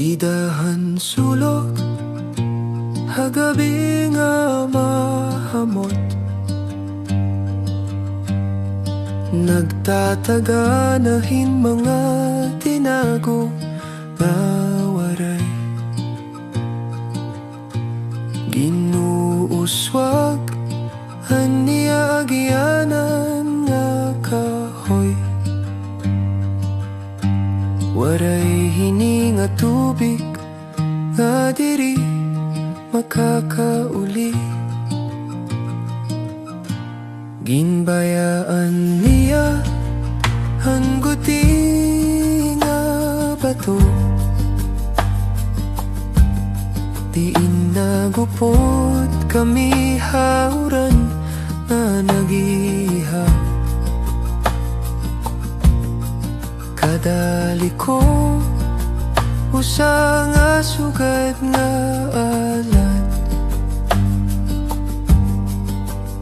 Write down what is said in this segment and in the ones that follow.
Didahan sulok hagabi nga mahamot, nagtataga nahin mga tinago nga waray. Ginuuswag aniya agyanan nga kahoy, waray hininga tubig nga diri makakauli. Ginbayaan niya ang guti nga bato, diin nagupod kami hauran na nagiha. Kadali ko usa nga sugad nga alat,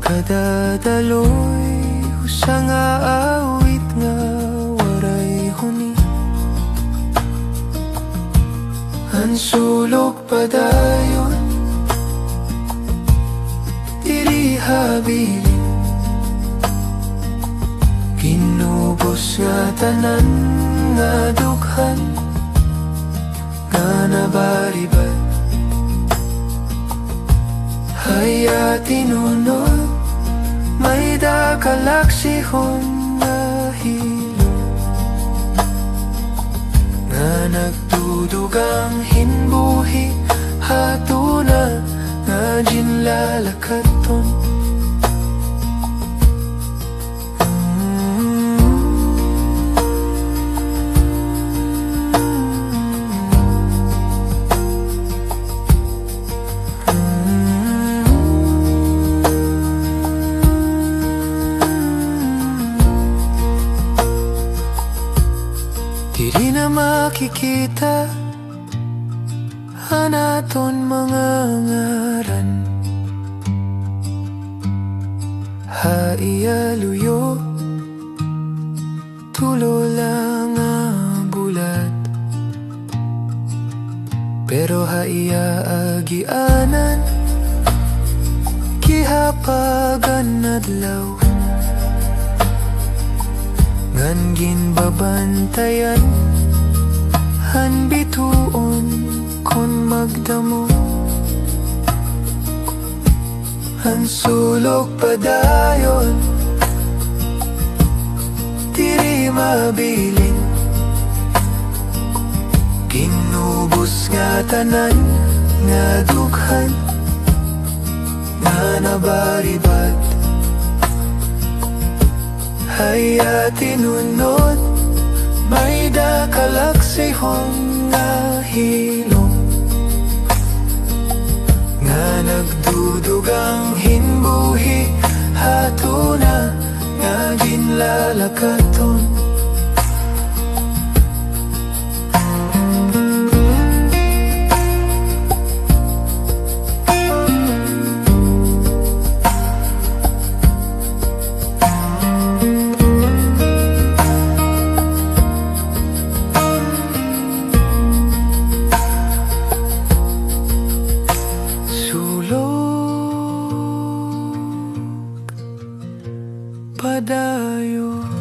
kadadaloy usa nga awit nga waray huni. Ang sulok padayon diri habilin, ginubos nga tanan nga dughan nga nabaribad. Haya tinunod may dakalaksihon nga hilom, nga nagdudugang hinbuhi hatuna nga ginlalakaton. Diri na makikita anaton mga ngaran, haiyaluyo tulo lang ang bulat, pero haiya agianan kihapagan adlaw, ngan ginbabantayan han bituon kon magdamo. Ang sulok padayon diri mabilin, ginubos nga tanan nga dughan nga nabaribad. Haya tinunod may dakalaksihon nga hilom, nga nagdudugang hinbuhi hatuna nga ginlalakaton. Padayon.